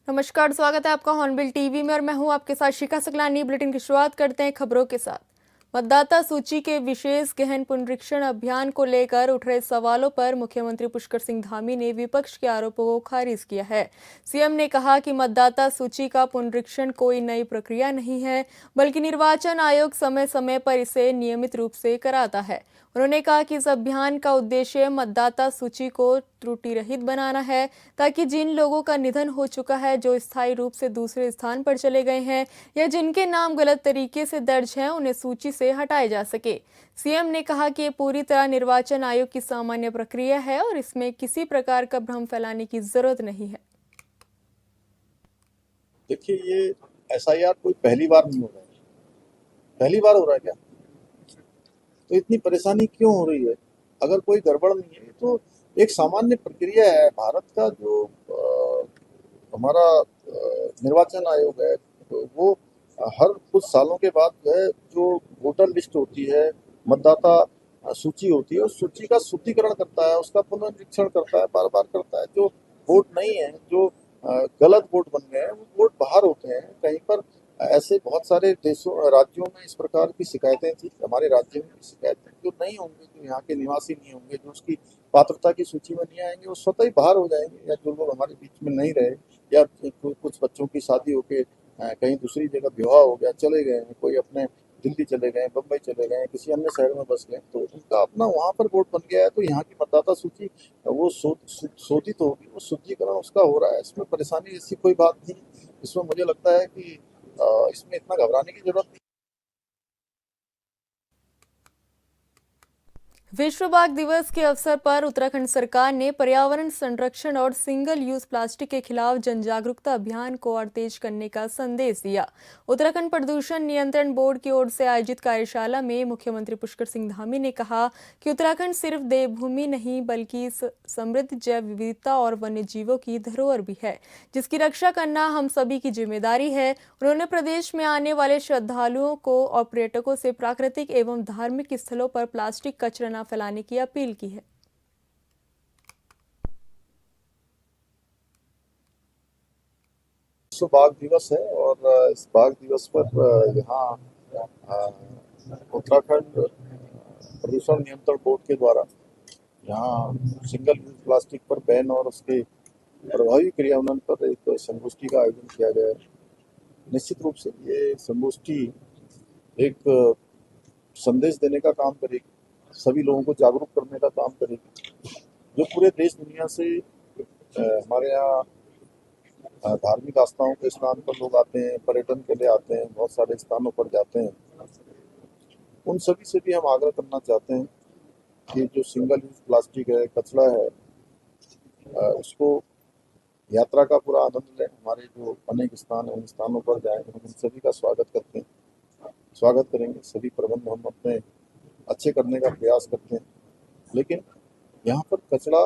नमस्कार, स्वागत है आपका हॉर्नबिल टीवी में और मैं हूं आपके साथ शिखा सकलानी। बुलेटिन की शुरुआत करते हैं खबरों के साथ। मतदाता सूची के विशेष गहन पुनरीक्षण अभियान को लेकर उठ रहे सवालों पर मुख्यमंत्री पुष्कर सिंह धामी ने विपक्ष के आरोपों को खारिज किया है। सीएम ने कहा कि मतदाता सूची का पुनरीक्षण कोई नई प्रक्रिया नहीं है, बल्कि निर्वाचन आयोग समय समय पर इसे नियमित रूप से कराता है। उन्होंने कहा कि इस अभियान का उद्देश्य मतदाता सूची को त्रुटि रहित बनाना है, ताकि जिन लोगों का निधन हो चुका है, जो स्थायी रूप से दूसरे स्थान पर चले गए हैं या जिनके नाम गलत तरीके से दर्ज हैं, उन्हें सूची से हटाया जा सके। सीएम ने कहा कि ये पूरी तरह निर्वाचन आयोग की सामान्य प्रक्रिया है और इसमें किसी प्रकार का भ्रम फैलाने की जरूरत नहीं है। देखिए, ये एसआईआर कोई पहली बार नहीं हो रहा है। पहली बार हो रहा है क्या? तो इतनी परेशानी क्यों हो रही है? अगर कोई गड़बड़ नहीं है तो एक सामान्य प्रक्रिया है। भारत का जो हमारा निर्वाचन आयोग है, तो वो हर कुछ सालों के बाद जो है, जो वोटर लिस्ट होती है, मतदाता सूची होती है, उस सूची का शुद्धिकरण करता है, उसका पुनरीक्षण करता है, बार बार करता है। जो वोट नहीं है, जो गलत वोट बन गए हैं, वो वोट बाहर होते हैं कहीं पर। ऐसे बहुत सारे देशों राज्यों में इस प्रकार की शिकायतें थी। हमारे राज्य में भी शिकायतें जो नहीं होंगे, जो यहाँ के निवासी नहीं होंगे, जो उसकी पात्रता की सूची में नहीं आएंगे, वो स्वतः ही बाहर हो जाएंगे। या जो लोग हमारे बीच में नहीं रहे, या कुछ बच्चों की शादी होके कहीं दूसरी जगह विवाह हो गया, चले गए हैं, कोई अपने दिल्ली चले गए, बम्बई चले गए, किसी अन्य शहर में बस गए, तो उनका अपना वहाँ पर वोट बन गया है। तो यहाँ की मतदाता सूची वो शोधित होगी, वो शुद्धिकरण उसका हो रहा है। इसमें परेशानी ऐसी कोई बात नहीं। इसमें मुझे लगता है कि इसमें इतना घबराने की जरूरत नहीं। विश्व बाघ दिवस के अवसर पर उत्तराखंड सरकार ने पर्यावरण संरक्षण और सिंगल यूज प्लास्टिक के खिलाफ जन जागरूकता अभियान को और तेज करने का संदेश दिया। उत्तराखंड प्रदूषण नियंत्रण बोर्ड की ओर से आयोजित कार्यशाला में मुख्यमंत्री पुष्कर सिंह धामी ने कहा कि उत्तराखंड सिर्फ देवभूमि नहीं, बल्कि समृद्ध जैव विविधता और वन्य जीवों की धरोहर भी है, जिसकी रक्षा करना हम सभी की जिम्मेदारी है। उन्होंने प्रदेश में आने वाले श्रद्धालुओं को और पर्यटकों से प्राकृतिक एवं धार्मिक स्थलों पर प्लास्टिक कचरा फैलाने की अपील की है। विश्व बाघ दिवस है और इस बाघ दिवस पर यहाँ उत्तराखंड प्रदूषण नियंत्रण बोर्ड के द्वारा यहाँ सिंगल यूज प्लास्टिक पर बैन और उसके प्रभावी क्रियान्वयन पर एक संगोष्ठी का आयोजन किया गया है। निश्चित रूप से ये संगोष्ठी एक संदेश देने का काम करेगी, सभी लोगों को जागरूक करने का काम करेगी। जो पूरे देश दुनिया से हमारे यहाँ धार्मिक आस्थाओं के स्थान पर लोग आते हैं, पर्यटन के लिए आते हैं, बहुत सारे स्थानों पर जाते हैं, उन सभी से भी हम आग्रह करना चाहते हैं कि जो सिंगल यूज प्लास्टिक है, कचरा है, उसको यात्रा का पूरा आनंद लें। हमारे जो अनेक स्थान है, उन स्थानों पर जाएं, हम उन सभी का स्वागत करेंगे। सभी प्रबंध हम अपने अच्छे करने का प्रयास करते हैं, लेकिन यहाँ पर कचरा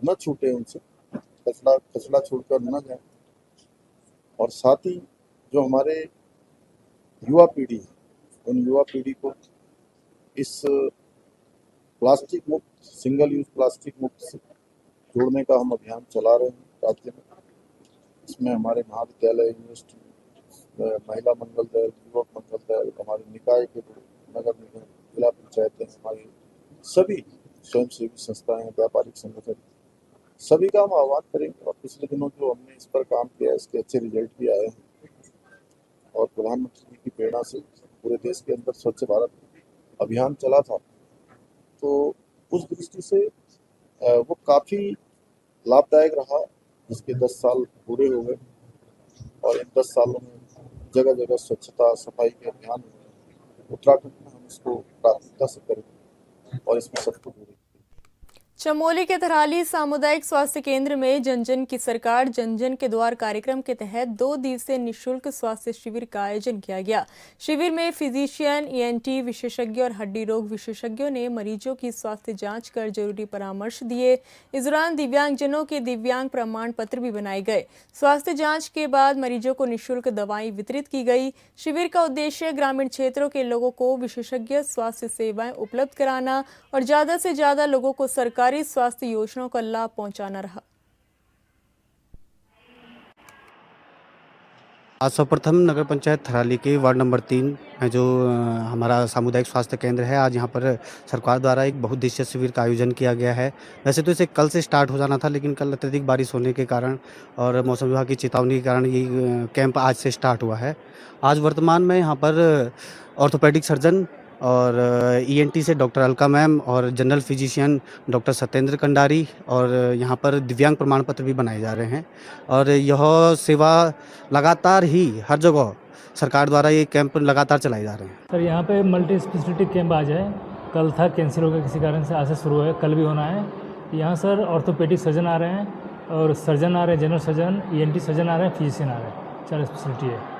न छूटे, उनसे कचरा छोड़कर न जाए। और साथ ही जो हमारे युवा पीढ़ी है, उन युवा पीढ़ी को इस प्लास्टिक मुक्त, सिंगल यूज प्लास्टिक मुक्त से जोड़ने का हम अभियान चला रहे हैं राज्य में। इसमें हमारे महाविद्यालय, यूनिवर्सिटी, महिला मंगल दल, युवक मंगल दल, हमारे निकाय के नगर निगम, जिला पंचायतें, हमारी सभी स्वयंसेवी संस्थाएं, व्यापारिक संगठन, सभी का हम आह्वान करेंगे। और पिछले दिनों जो हमने इस पर काम किया है, इसके अच्छे रिजल्ट भी आए हैं और प्रधानमंत्री जी की प्रेरणा से पूरे देश के अंदर स्वच्छ भारत अभियान चला था। तो उस दृष्टि से वो काफ़ी लाभदायक रहा, जिसके 10 साल पूरे हो गए और इन 10 सालों में जगह जगह स्वच्छता सफाई के अभियान हुए। उत्तराखंड में हम इसको प्राथमिकता से करेंगे और इसमें सबको जोड़ेंगे। चमोली के थराली सामुदायिक स्वास्थ्य केंद्र में जन जन की सरकार जन जन के द्वार कार्यक्रम के तहत 2 दिवसीय निःशुल्क स्वास्थ्य शिविर का आयोजन किया गया। शिविर में फिजिशियन, ईएनटी विशेषज्ञ और हड्डी रोग विशेषज्ञों ने मरीजों की स्वास्थ्य जांच कर जरूरी परामर्श दिए। इस दौरान दिव्यांगजनों के दिव्यांग प्रमाण पत्र भी बनाए गए। स्वास्थ्य जाँच के बाद मरीजों को निःशुल्क दवाएं वितरित की गई। शिविर का उद्देश्य ग्रामीण क्षेत्रों के लोगों को विशेषज्ञ स्वास्थ्य सेवाएं उपलब्ध कराना और ज्यादा से ज्यादा लोगों को सरकारी स्वास्थ्य योजनाओं का लाभ पहुंचाना रहा। आज सर्वप्रथम नगर पंचायत थराली के वार्ड नंबर 3 में जो हमारा सामुदायिक स्वास्थ्य केंद्र है, आज यहाँ पर सरकार द्वारा एक बहुउद्देशीय शिविर का आयोजन किया गया है। वैसे तो इसे कल से स्टार्ट हो जाना था, लेकिन कल अत्यधिक बारिश होने के कारण और मौसम विभाग की चेतावनी के कारण ये कैंप आज से स्टार्ट हुआ है। आज वर्तमान में यहाँ पर ऑर्थोपेडिक सर्जन और ईएनटी से डॉक्टर अलका मैम और general physician doctor Satyendra Kandari और यहाँ पर दिव्यांग प्रमाण पत्र भी बनाए जा रहे हैं और यह सेवा लगातार ही हर जगह सरकार द्वारा ये कैंप लगातार चलाए जा रहे हैं। सर यहाँ पे मल्टी स्पेशलिटी कैंप आज है, कल था कैंसिल हो गया किसी कारण से, आज से शुरू है, कल भी होना है। यहाँ सर ऑर्थोपेडिक सर्जन आ रहे हैं और सर्जन आ रहे हैं, जनरल सर्जन, ईएनटी सर्जन आ रहे हैं, फिजिशियन आ रहे हैं, 4 स्पेशलिटी है।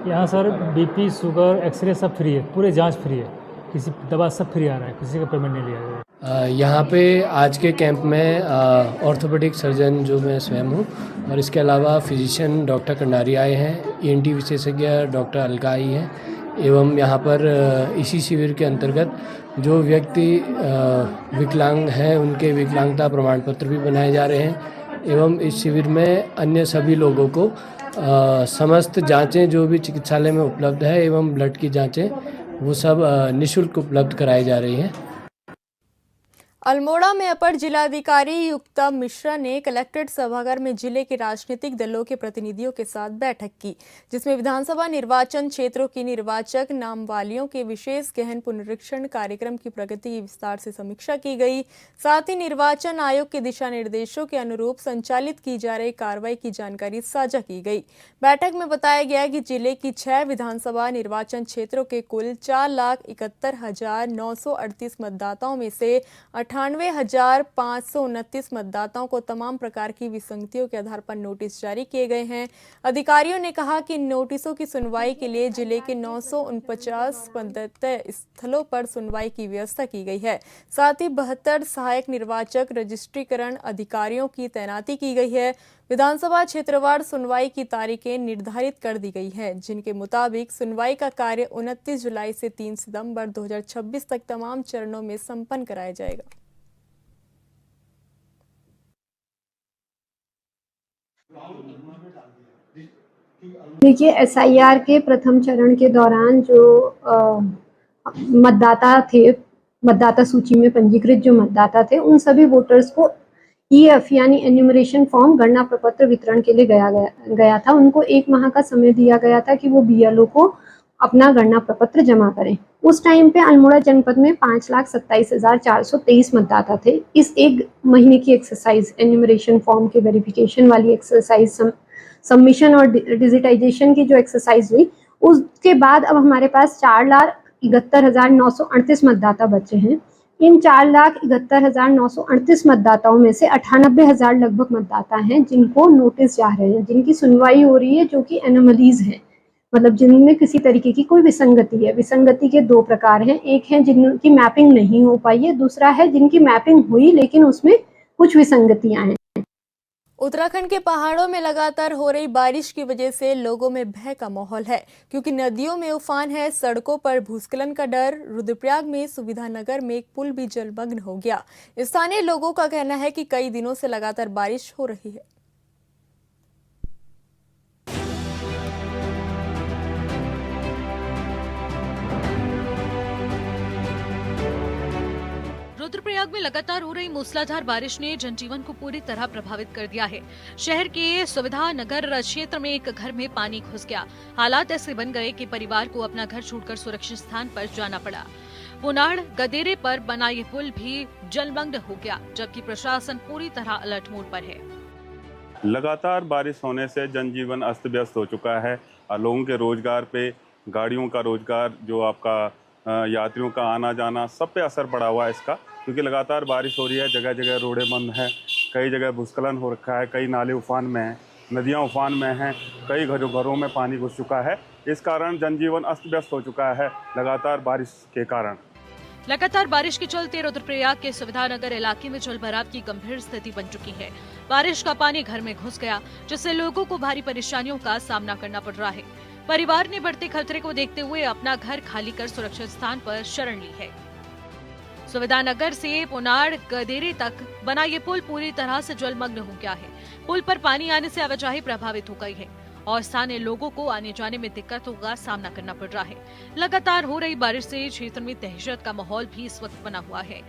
यहाँ सर बीपी, शुगर, एक्सरे सब फ्री है, पूरे जांच फ्री है, किसी दवा सब फ्री आ रहा है, किसी का पेमेंट नहीं लिया गया। यहाँ पे आज के कैंप में ऑर्थोपेडिक सर्जन जो मैं स्वयं हूँ और इसके अलावा फिजिशियन डॉक्टर कंडारी आए हैं, ईएनटी विशेषज्ञ डॉक्टर अलका आई हैं एवं यहाँ पर इसी शिविर के अंतर्गत जो व्यक्ति विकलांग हैं उनके विकलांगता प्रमाण पत्र भी बनाए जा रहे हैं एवं इस शिविर में अन्य सभी लोगों को समस्त जांचें जो भी चिकित्सालय में उपलब्ध है एवं ब्लड की जांचें वो सब निःशुल्क उपलब्ध कराई जा रही हैं। अल्मोड़ा में अपर जिलाधिकारी युक्ता मिश्रा ने कलेक्ट्रेट सभागार में जिले के राजनीतिक दलों के प्रतिनिधियों के साथ बैठक की, जिसमें विधानसभा निर्वाचन क्षेत्रों की निर्वाचक नामवालियों के विशेष गहन पुनरीक्षण कार्यक्रम की प्रगति की विस्तार से समीक्षा की गई। साथ ही निर्वाचन आयोग के दिशा निर्देशों के अनुरूप संचालित की जा रही कार्रवाई की जानकारी साझा की गई। बैठक में बताया गया कि जिले की 6 विधानसभा निर्वाचन क्षेत्रों के कुल 4,71,938 मतदाताओं में से 98,529 मतदाताओं को तमाम प्रकार की विसंगतियों के आधार पर नोटिस जारी किए गए हैं। अधिकारियों ने कहा कि नोटिसों की सुनवाई के लिए जिले के 949 मतदान स्थलों पर सुनवाई की व्यवस्था की गई है। साथ ही 72 सहायक निर्वाचक रजिस्ट्रीकरण अधिकारियों की तैनाती की गई है। विधानसभा क्षेत्रवार सुनवाई की तारीखें निर्धारित कर दी गई है, जिनके मुताबिक सुनवाई का कार्य 29 जुलाई से 3 सितंबर 2026 तक तमाम चरणों में संपन्न कराया जाएगा। देखिए, एसआईआर के प्रथम चरण के दौरान जो मतदाता सूची में पंजीकृत जो मतदाता थे, उन सभी वोटर्स को ईएफ यानी एन्यूमरेशन फॉर्म गणना प्रपत्र वितरण के लिए गया था। उनको 1 माह का समय दिया गया था कि वो बीएलओ को अपना गणना प्रपत्र जमा करें। उस टाइम पे अल्मोड़ा जनपद में 5,27,423 मतदाता थे। इस 1 महीने की एक्सरसाइज, एन्यूमरेशन फॉर्म के वेरिफिकेशन वाली एक्सरसाइज, सबमिशन और डिजिटाइजेशन की जो एक्सरसाइज हुई, उसके बाद अब हमारे पास 4,71,938 मतदाता बचे हैं। इन 4,71,938 मतदाताओं में से 98,000 लगभग मतदाता हैं जिनको नोटिस जा रहे हैं, जिनकी सुनवाई हो रही है, जो कि एनोमलीज हैं, मतलब जिनमें किसी तरीके की कोई विसंगति है। विसंगति के 2 प्रकार हैं, एक है जिनकी मैपिंग नहीं हो पाई है, दूसरा है जिनकी मैपिंग हुई लेकिन उसमें कुछ विसंगतियां हैं। उत्तराखंड के पहाड़ों में लगातार हो रही बारिश की वजह से लोगों में भय का माहौल है, क्योंकि नदियों में उफान है, सड़कों पर भूस्खलन का डर। रुद्रप्रयाग में सुविधानगर में एक पुल भी जलमग्न हो गया। स्थानीय लोगों का कहना है कि कई दिनों से लगातार बारिश हो रही है। रुद्रप्रयाग में लगातार हो रही मूसलाधार बारिश ने जनजीवन को पूरी तरह प्रभावित कर दिया है। शहर के सुविधानगर क्षेत्र में एक घर में पानी घुस गया। हालात ऐसे बन गए कि परिवार को अपना घर छोड़कर सुरक्षित स्थान पर जाना पड़ा। पुनाड़ गदेरे पर बना ये पुल भी जलमग्न हो गया, जबकि प्रशासन पूरी तरह अलर्ट मोड पर है। लगातार बारिश होने से जनजीवन अस्त व्यस्त हो चुका है और लोगों के रोजगार पे, गाड़ियों का रोजगार, जो आपका यात्रियों का आना जाना, सब पे असर पड़ा हुआ है इसका, क्योंकि लगातार बारिश हो रही है। जगह जगह रोडें बंद हैं, कई जगह भूस्खलन हो रखा है, कई नाले उफान में हैं, नदियां उफान में हैं, कई घरों में पानी घुस चुका है। इस कारण जनजीवन अस्त व्यस्त हो चुका है लगातार बारिश के कारण। लगातार बारिश के चलते रुद्रप्रयाग के सुविधानगर इलाके में जलभराव की गंभीर स्थिति बन चुकी है। बारिश का पानी घर में घुस गया, जिससे लोगों को भारी परेशानियों का सामना करना पड़ रहा है। परिवार ने बढ़ते खतरे को देखते हुए अपना घर खाली कर सुरक्षित स्थान पर शरण ली है। सुविधा नगर से पुनाड़ गदेरे तक बना ये पुल पूरी तरह से जलमग्न हो गया है। पुल पर पानी आने से आवाजाही प्रभावित हो गई है और स्थानीय लोगों को आने जाने में दिक्कतों का सामना करना पड़ रहा है। लगातार हो रही बारिश से क्षेत्र में दहशत का माहौल भी इस वक्त बना हुआ है।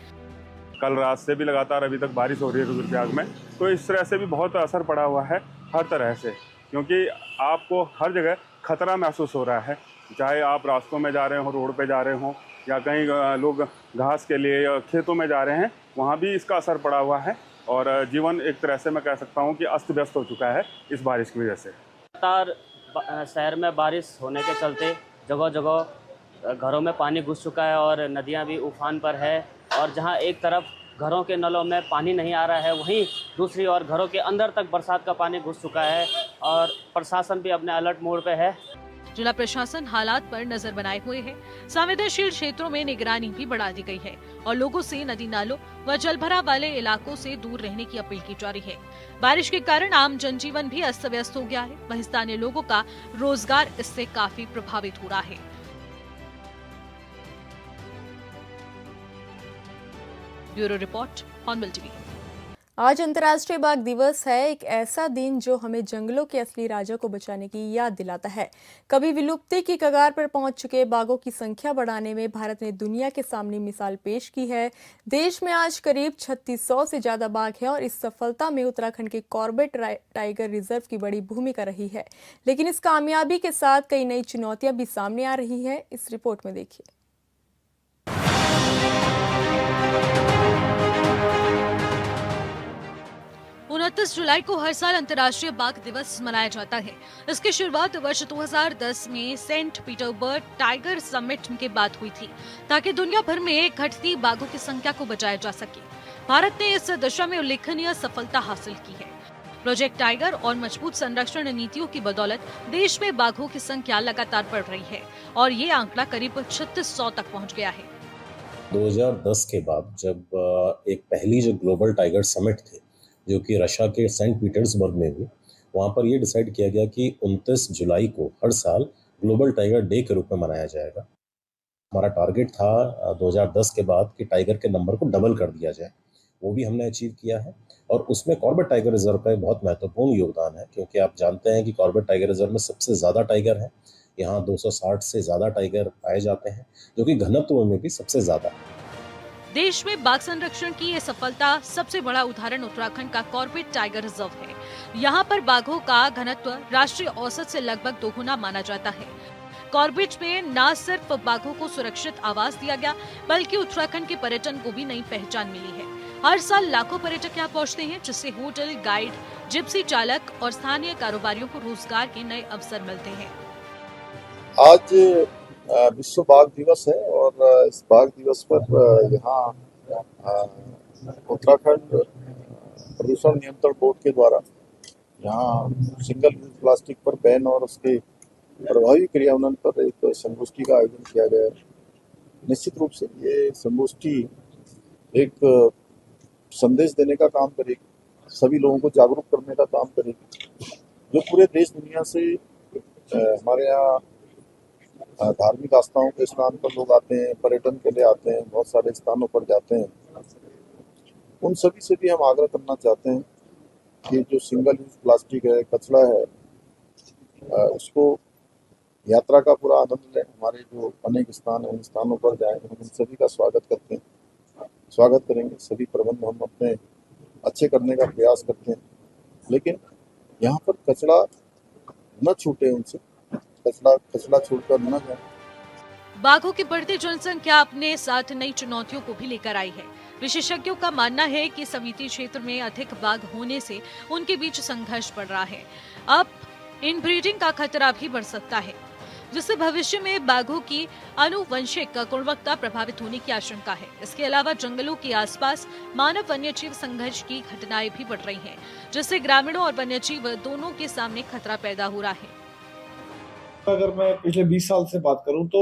कल रात से भी लगातार अभी तक बारिश हो रही है रुद्रप्रयाग में, तो इस तरह से भी बहुत असर पड़ा हुआ है हर तरह से, क्योंकि आपको हर जगह खतरा महसूस हो रहा है। चाहे आप रास्तों में जा रहे हो, रोड पे जा रहे हो, या कहीं लोग घास के लिए या खेतों में जा रहे हैं, वहाँ भी इसका असर पड़ा हुआ है और जीवन एक तरह से मैं कह सकता हूँ कि अस्त व्यस्त हो चुका है इस बारिश की वजह से। लगातार शहर में बारिश होने के चलते जगह जगह घरों में पानी घुस चुका है और नदियाँ भी उफान पर है। और जहाँ एक तरफ घरों के नलों में पानी नहीं आ रहा है, वहीं दूसरी ओर घरों के अंदर तक बरसात का पानी घुस चुका है और प्रशासन भी अपने अलर्ट मोड पे है। जिला प्रशासन हालात पर नजर बनाए हुए है। संवेदनशील क्षेत्रों में निगरानी भी बढ़ा दी गई है और लोगों से नदी नालों व जलभरा वाले इलाकों से दूर रहने की अपील की जा रही है। बारिश के कारण आम जनजीवन भी अस्त व्यस्त हो गया है। वहीं स्थानीय लोगों का रोजगार इससे काफी प्रभावित हो रहा है। Bureau report, hornbill TV. आज अंतर्राष्ट्रीय बाघ दिवस है, एक ऐसा दिन जो हमें जंगलों के असली राजा को बचाने की याद दिलाता है। कभी विलुप्ति की कगार पर पहुंच चुके बाघों की संख्या बढ़ाने में भारत ने दुनिया के सामने मिसाल पेश की है। देश में आज करीब 3600 से ज्यादा बाघ हैं और इस सफलता में उत्तराखंड के कॉर्बेट टाइगर रिजर्व की बड़ी भूमिका रही है। लेकिन इस कामयाबी के साथ कई नई चुनौतियां भी सामने आ रही है। इस रिपोर्ट में देखिए। 29 जुलाई को हर साल अंतर्राष्ट्रीय बाघ दिवस मनाया जाता है। इसकी शुरुआत वर्ष 2010 में सेंट पीटर्सबर्ग टाइगर समिट के बाद हुई थी, ताकि दुनिया भर में घटती बाघों की संख्या को बचाया जा सके। भारत ने इस दिशा में उल्लेखनीय सफलता हासिल की है। प्रोजेक्ट टाइगर और मजबूत संरक्षण नीतियों की बदौलत देश में बाघों की संख्या लगातार बढ़ रही है और ये आंकड़ा करीब 3600 तक पहुँच गया है। 2010 के बाद जब एक पहली जो ग्लोबल टाइगर समिट थी, जो कि रशिया के सेंट पीटर्सबर्ग में हुई, वहाँ पर ये डिसाइड किया गया कि 29 जुलाई को हर साल ग्लोबल टाइगर डे के रूप में मनाया जाएगा। हमारा टारगेट था 2010 के बाद कि टाइगर के नंबर को डबल कर दिया जाए, वो भी हमने अचीव किया है। और उसमें कॉर्बेट टाइगर रिजर्व का बहुत महत्वपूर्ण योगदान है, क्योंकि आप जानते हैं कि कॉर्बेट टाइगर रिजर्व में सबसे ज़्यादा टाइगर है। यहाँ 260 से ज़्यादा टाइगर पाए जाते हैं, जो कि घनत्व में भी सबसे ज़्यादा है। देश में बाघ संरक्षण की ये सफलता सबसे बड़ा उदाहरण उत्तराखंड का कॉर्बेट टाइगर रिजर्व है। यहाँ पर बाघों का घनत्व राष्ट्रीय औसत से लगभग दोगुना माना जाता है। कॉर्बेट में न सिर्फ बाघों को सुरक्षित आवास दिया गया, बल्कि उत्तराखंड के पर्यटन को भी नई पहचान मिली है। हर साल लाखों पर्यटक यहाँ पहुँचते हैं, जिससे होटल, गाइड, जिप्सी चालक और स्थानीय कारोबारियों को रोजगार के नए अवसर मिलते हैं। आज विश्व बाघ दिवस है और इस बाघ दिवस पर यहाँ उत्तराखंड प्रदूषण नियंत्रण बोर्ड के द्वारा यहाँ सिंगल यूज प्लास्टिक पर बैन और उसके प्रभावी क्रियान्वयन पर एक संगोष्ठी का आयोजन किया गया है। निश्चित रूप से ये संगोष्ठी एक संदेश देने का काम करेगी, सभी लोगों को जागरूक करने का काम करेगी। जो पूरे देश दुनिया से हमारे यहाँ धार्मिक आस्थाओं के स्थान पर लोग आते हैं, पर्यटन के लिए आते हैं, बहुत सारे स्थानों पर जाते हैं, उन सभी से भी हम आग्रह करना चाहते हैं कि जो सिंगल यूज प्लास्टिक है, कचरा है, उसको यात्रा का पूरा आनंद लें। हमारे जो अनेक स्थान हैं, उन स्थानों पर जाएं, हम उन सभी का स्वागत करेंगे। सभी प्रबंध हम अपने अच्छे करने का प्रयास करते हैं, लेकिन यहाँ पर कचरा न छूटे, उनसे कचरा छोड़कर न जाए। बाघों की बढ़ती जनसंख्या अपने साथ नई चुनौतियों को भी लेकर आई है। विशेषज्ञों का मानना है कि समीपी क्षेत्र में अधिक बाघ होने से उनके बीच संघर्ष बढ़ रहा है। अब इनब्रीडिंग का खतरा भी बढ़ सकता है, जिससे भविष्य में बाघों की आनुवंशिक गुणवत्ता प्रभावित होने की आशंका है। इसके अलावा जंगलों के आसपास मानव वन्यजीव संघर्ष की घटनाएं भी बढ़ रही हैं, जिससे ग्रामीणों और वन्यजीव दोनों के सामने खतरा पैदा हो रहा है। अगर मैं पिछले 20 साल से बात करूं तो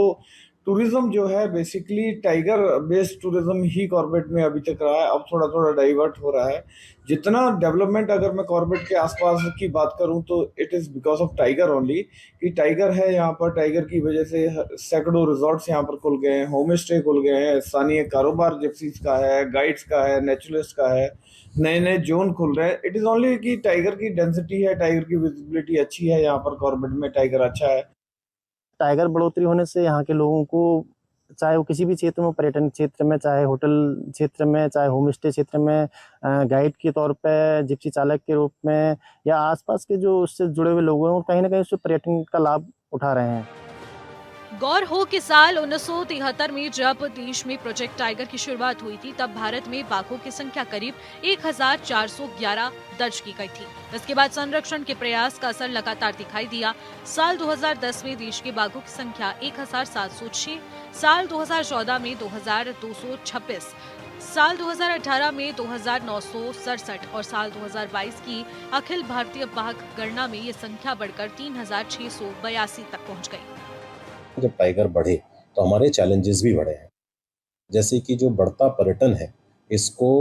टूरिज्म जो है बेसिकली टाइगर बेस्ड टूरिज्म ही कॉर्बेट में अभी तक रहा है। अब थोड़ा थोड़ा डाइवर्ट हो रहा है। जितना डेवलपमेंट अगर मैं कॉर्बेट के आसपास की बात करूं तो it is because of tiger only, कि टाइगर है यहाँ पर। टाइगर की वजह से सैकड़ों रिजॉर्ट्स यहाँ पर खुल गए हैं, होम स्टे खुल गए हैं, स्थानीय कारोबार जिप्सीज का है, गाइड्स का है, नेचुरलिस्ट का है, नए नए जोन खुल रहे हैं। इट इज़ ओनली कि टाइगर की डेंसिटी है, टाइगर की विजिबिलिटी अच्छी है यहाँ पर, कॉर्बेट में टाइगर अच्छा है। टाइगर बढ़ोतरी होने से यहाँ के लोगों को, चाहे वो किसी भी क्षेत्र में, पर्यटन क्षेत्र में, चाहे होटल क्षेत्र में, चाहे होम स्टे क्षेत्र में, गाइड के तौर पे, जिप्सी चालक के रूप में, या आसपास के जो उससे जुड़े हुए लोग हैं, वो कहीं ना कहीं उससे पर्यटन का लाभ उठा रहे हैं। गौर हो कि साल 1973 में जब देश में प्रोजेक्ट टाइगर की शुरुआत हुई थी, तब भारत में बाघों की संख्या करीब 1411 दर्ज की गई थी। इसके बाद संरक्षण के प्रयास का असर लगातार दिखाई दिया। साल 2010 में देश के बाघों की संख्या 1706, साल 2014 में 2226, साल 2018 में 2967 और साल 2022 की अखिल भारतीय बाघ गणना में ये संख्या बढ़कर 3682 तक पहुँच गयी। जब टाइगर बढ़े तो हमारे चैलेंजेस भी बढ़े हैं, जैसे कि जो बढ़ता पर्यटन है इसको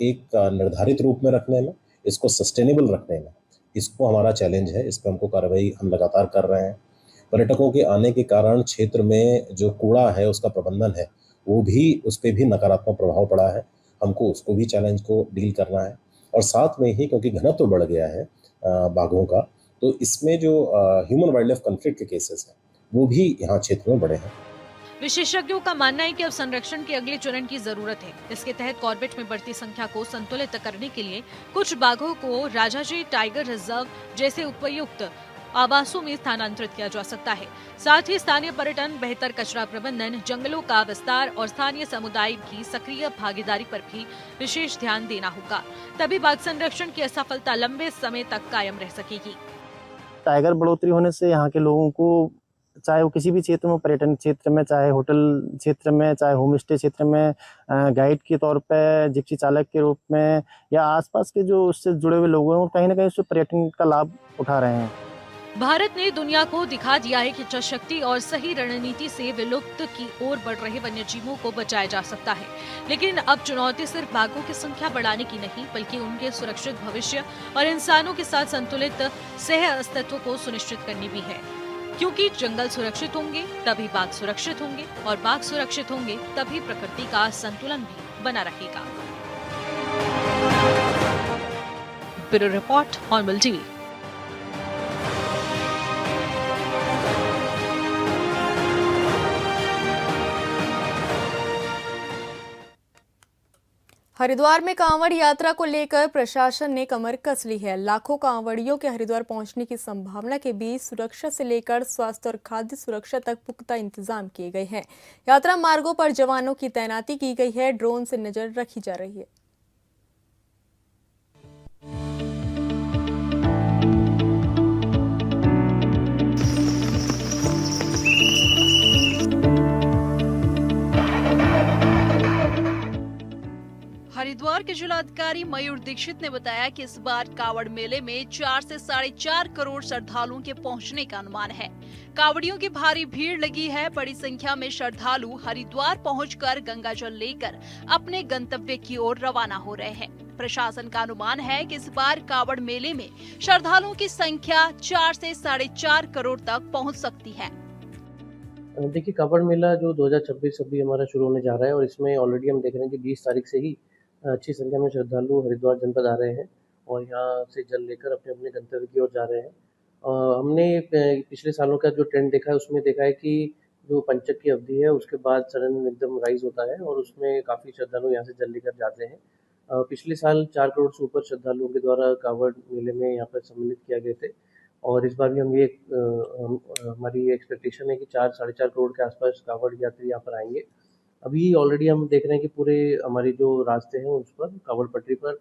एक निर्धारित रूप में रखने में, इसको सस्टेनेबल रखने में, इसको हमारा चैलेंज है। इस पर हमको कार्रवाई हम लगातार कर रहे हैं। पर्यटकों के आने के कारण क्षेत्र में जो कूड़ा है उसका प्रबंधन है, वो भी, उस पर भी नकारात्मक प्रभाव पड़ा है। हमको उसको भी चैलेंज को डील करना है। और साथ में ही क्योंकि घनत्व बढ़ गया है बाघों का, तो इसमें जो ह्यूमन वाइल्ड लाइफ कॉन्फ्लिक्ट के केसेस हैं वो भी यहाँ क्षेत्र में बढ़े हैं। विशेषज्ञों का मानना है कि अब संरक्षण के अगले चरण की जरूरत है। इसके तहत कॉर्बेट में बढ़ती संख्या को संतुलित करने के लिए कुछ बाघों को राजाजी टाइगर रिजर्व जैसे उपयुक्त आवासों में स्थानांतरित किया जा सकता है। साथ ही स्थानीय पर्यटन, बेहतर कचरा प्रबंधन, जंगलों का विस्तार और स्थानीय समुदाय की सक्रिय भागीदारी पर भी विशेष ध्यान देना होगा। तभी बाघ संरक्षण की असफलता लंबे समय तक कायम रह सकेगी। टाइगर बढ़ोतरी होने से यहाँ के लोगों को, चाहे वो किसी भी क्षेत्र में, पर्यटन क्षेत्र में, चाहे होटल क्षेत्र में, चाहे होम स्टे क्षेत्र में, गाइड के तौर पे, जिप्सी चालक के रूप में, या आसपास के जो उससे जुड़े हुए लोग हैं, वो कहीं ना कहीं उससे पर्यटन का लाभ उठा रहे हैं। भारत ने दुनिया को दिखा दिया है कि इच्छाशक्ति और सही रणनीति से विलुप्त की ओर बढ़ रहे वन्य जीवों को बचाया जा सकता है। लेकिन अब चुनौती सिर्फ बाघों की संख्या बढ़ाने की नहीं, बल्कि उनके सुरक्षित भविष्य और इंसानों के साथ संतुलित सह अस्तित्व को सुनिश्चित करनी भी है। क्योंकि जंगल सुरक्षित होंगे तभी बाघ सुरक्षित होंगे, और बाघ सुरक्षित होंगे तभी प्रकृति का संतुलन भी बना रहेगा। Bureau report, hornbill TV. Haridwar में कांवड़ यात्रा को लेकर प्रशासन ने कमर कस ली है। लाखों कांवड़ियों के हरिद्वार पहुंचने की संभावना के बीच सुरक्षा से लेकर स्वास्थ्य और खाद्य सुरक्षा तक पुख्ता इंतजाम किए गए हैं। यात्रा मार्गों पर जवानों की तैनाती की गई है। ड्रोन से नजर रखी जा रही है। हरिद्वार के जिलाधिकारी मयूर दीक्षित ने बताया कि इस बार कावड़ मेले में 4 से 4.5 करोड़ श्रद्धालुओं के पहुंचने का अनुमान है। कावड़ियों की भारी भीड़ लगी है। बड़ी संख्या में श्रद्धालु हरिद्वार पहुंचकर गंगा जल लेकर अपने गंतव्य की ओर रवाना हो रहे हैं। प्रशासन का अनुमान है कि इस बार कावड़ मेले में श्रद्धालुओं की संख्या 4 से 4.5 करोड़ तक पहुँच सकती है। देखिए, कावड़ मेला जो 2026 अभी हमारा शुरू होने जा रहा है, और इसमें ऑलरेडी हम देख रहे हैं कि 20 तारीख से ही अच्छी संख्या में श्रद्धालु हरिद्वार जनपद आ रहे हैं और यहाँ से जल लेकर अपने अपने गंतव्य की ओर जा रहे हैं। हमने पिछले सालों का जो ट्रेंड देखा है उसमें देखा है कि जो पंचक की अवधि है उसके बाद सडन एकदम राइज होता है और उसमें काफ़ी श्रद्धालु यहाँ से जल लेकर जाते हैं। पिछले साल 4 करोड़ से ऊपर श्रद्धालुओं के द्वारा कावड़ मेले में यहाँ पर सम्मिलित किया गए थे, और इस बार भी हम ये हमारी एक्सपेक्टेशन है कि 4-4.5 करोड़ के आसपास कावड़ यात्री यहाँ पर आएंगे। अभी ऑलरेडी हम देख रहे हैं कि पूरे हमारी जो रास्ते हैं उस पर कावड़ पटरी पर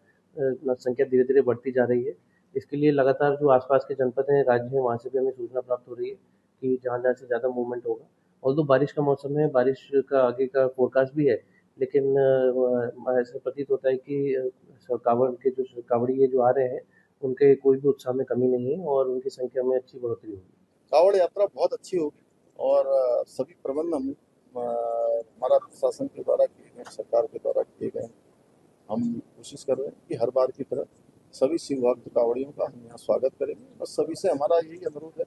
संख्या धीरे धीरे बढ़ती जा रही है। इसके लिए लगातार जो आसपास के जनपद हैं, राज्य हैं, वहाँ से भी हमें सूचना प्राप्त हो रही है कि जहाँ जहाँ से ज़्यादा मूवमेंट होगा। और तो बारिश का मौसम है, बारिश का आगे का फोरकास्ट भी है, लेकिन ऐसा प्रतीत होता है कि कावड़ के जो कावड़िए जो आ रहे हैं उनके कोई भी उत्साह में कमी नहीं है और उनकी संख्या में अच्छी बढ़ोतरी होगी। कावड़ यात्रा बहुत अच्छी होगी और सभी प्रबंध हम हमारा प्रशासन के द्वारा किए गए, सरकार के द्वारा किए गए, हम कोशिश कर रहे हैं कि हर बार की तरह सभी शिव भक्त कांवड़ियों का हम यहाँ स्वागत करेंगे। बस सभी से हमारा यही अनुरोध है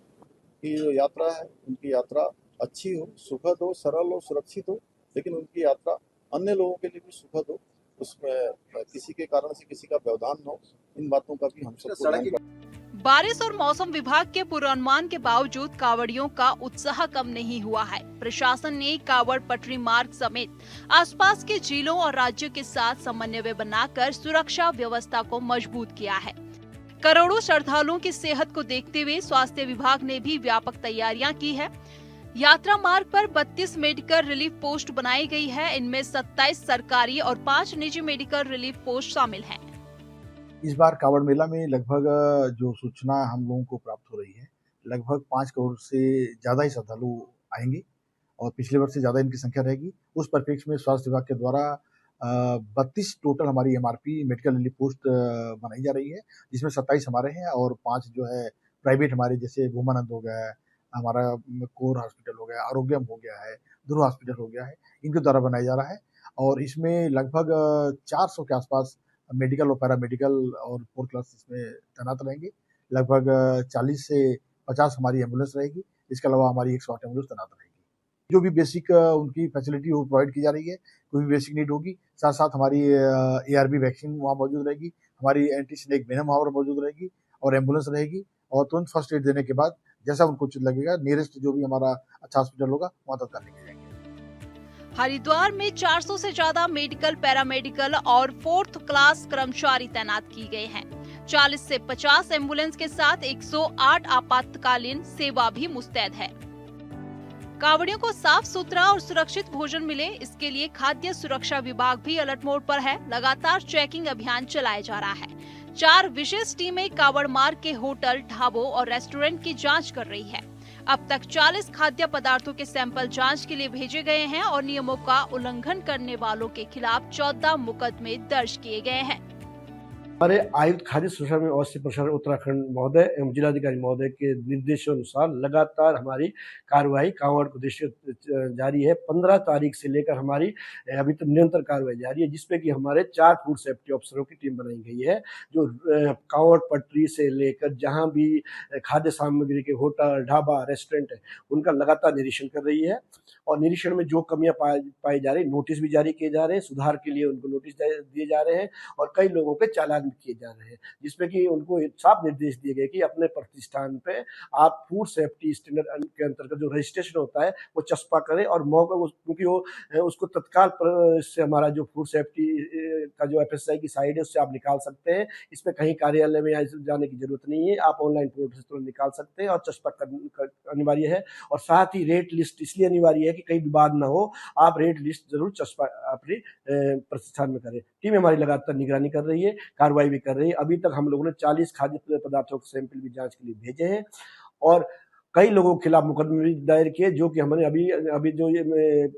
कि जो यात्रा है उनकी यात्रा अच्छी हो, सुखद हो, सरल हो, सुरक्षित हो, लेकिन उनकी यात्रा अन्य लोगों के लिए भी सुखद हो, उसमें किसी के कारण से किसी का व्यवधान न हो, इन बातों का भी हम सबको बारिश और मौसम विभाग के पूर्वानुमान के बावजूद कांवड़ियों का उत्साह कम नहीं हुआ है। प्रशासन ने कांवड़ पटरी मार्ग समेत आसपास के जिलों और राज्यों के साथ समन्वय बनाकर सुरक्षा व्यवस्था को मजबूत किया है। करोड़ों श्रद्धालुओं की सेहत को देखते हुए स्वास्थ्य विभाग ने भी व्यापक तैयारियां की है। यात्रा मार्ग पर 32 मेडिकल रिलीफ पोस्ट बनाई गई है। इनमें 27 सरकारी और 5 निजी मेडिकल रिलीफ पोस्ट शामिल हैं। इस बार कांवड़ मेला में लगभग जो सूचना हम लोगों को प्राप्त हो रही है, लगभग 5 करोड़ से ज़्यादा ही श्रद्धालु आएंगे और पिछले वर्ष से ज़्यादा इनकी संख्या रहेगी। उस परिप्रेक्ष्य में स्वास्थ्य विभाग के द्वारा 32 टोटल हमारी MRP मेडिकल रिलीफ पोस्ट बनाई जा रही है, जिसमें 27 हमारे हैं और 5 जो है प्राइवेट हमारे, जैसे भूमानंद हो गया है, हमारा कोर हॉस्पिटल हो गया, आरोग्यम हो गया है, ध्रुव हॉस्पिटल हो गया है, इनके द्वारा बनाया जा रहा है। और इसमें लगभग 400 के आसपास मेडिकल और पैरामेडिकल और 4 क्लास इसमें तैनात रहेंगे। लगभग 40 से 50 हमारी एम्बुलेंस रहेगी। इसके अलावा हमारी 108 एम्बुलेंस तैनात रहेगी। जो भी बेसिक उनकी फैसिलिटी वो प्रोवाइड की जा रही है, कोई भी बेसिक नीड होगी, साथ साथ हमारी ARV वैक्सीन वहाँ मौजूद रहेगी, हमारी एंटी स्नेक वेनम वहाँ पर मौजूद रहेगी और एम्बुलेंस रहेगी। और तुरंत फर्स्ट एड देने के बाद जैसा उनको उचित लगेगा, नियरेस्ट जो भी हमारा अच्छा हॉस्पिटल होगा वहाँ तक करने के जाएंगे। हरिद्वार में 400 से ज्यादा मेडिकल, पैरामेडिकल और 4th क्लास कर्मचारी तैनात किए गए हैं। 40 से 50 एम्बुलेंस के साथ 108 आपातकालीन सेवा भी मुस्तैद है। कांवड़ियों को साफ सुथरा और सुरक्षित भोजन मिले, इसके लिए खाद्य सुरक्षा विभाग भी अलर्ट मोड पर है। लगातार चेकिंग अभियान चलाया जा रहा है। 4 विशेष टीमें कांवड़ मार्ग के होटल, ढाबों और रेस्टोरेंट की जांच कर रही है। अब तक 40 खाद्य पदार्थों के सैंपल जांच के लिए भेजे गए हैं और नियमों का उल्लंघन करने वालों के खिलाफ 14 मुकदमे दर्ज किए गए हैं। हमारे आयुक्त खाद्य सुरक्षा में अवस्थित प्रशासन उत्तराखंड महोदय एवं जिलाधिकारी महोदय के निर्देशों अनुसार लगातार हमारी कार्रवाई कांवड़ को दृष्टि जारी है। 15 तारीख से लेकर हमारी अभी तक निरंतर कार्रवाई जारी है, जिसपे कि हमारे 4 फूड सेफ्टी अफसरों की टीम बनाई गई है, जो कांवड़ पटरी से लेकर जहां भी खाद्य सामग्री के होटल, ढाबा, रेस्टोरेंट है, उनका लगातार निरीक्षण कर रही है। और निरीक्षण में जो कमियां पाई जा रही, नोटिस भी जारी किए जा रहे हैं, सुधार के लिए उनको नोटिस दिए जा रहे हैं और कई लोगों के चालान किए जा रहे हैं, जिसमें कि उनको साफ निर्देश दिए गए कि अपने प्रतिष्ठान पे आप फूड सेफ्टी स्टैंडर्ड के अंतर्गत जो रजिस्ट्रेशन होता है वो चस्पा करें और मौका, क्योंकि वो उसको तत्काल से हमारा जो फूड सेफ्टी का जो FSI की साइट है उससे आप निकाल सकते हैं। इसमें कहीं कार्यालय में जाने की जरूरत नहीं है, आप ऑनलाइन पोर्टल से तुरंत निकाल सकते हैं और चस्पा अनिवार्य है। और साथ ही रेट लिस्ट इसलिए अनिवार्य है कि कहीं विवाद ना हो, आप रेट लिस्ट जरूर चस्पा अपने प्रतिष्ठान में करें। टीम हमारी लगातार निगरानी कर रही है, कार्रवाई भी कर रही है। अभी तक हम लोगों ने 40 खाद्य पदार्थों के सैंपल भी जांच के लिए भेजे हैं और कई लोगों के खिलाफ मुकदमे भी दायर किए, जो कि हमने अभी जो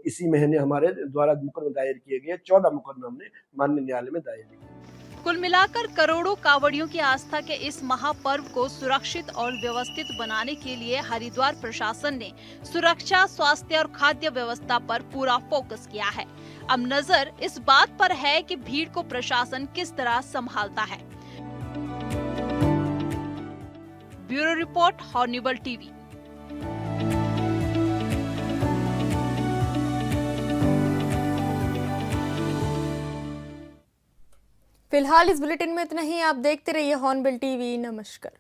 इसी महीने हमारे द्वारा मुकदमे दायर किए गए। 14 मुकदमे हमने माननीय न्यायालय में दायर किए। कुल मिलाकर करोड़ों कांवड़ियों की आस्था के इस महापर्व को सुरक्षित और व्यवस्थित बनाने के लिए हरिद्वार प्रशासन ने सुरक्षा, स्वास्थ्य और खाद्य व्यवस्था पर पूरा फोकस किया है। अब नजर इस बात पर है कि भीड़ को प्रशासन किस तरह संभालता है। Bureau report, Hornbill TV. फिलहाल इस बुलेटिन में इतना ही। आप देखते रहिए हॉर्नबिल टीवी। नमस्कार।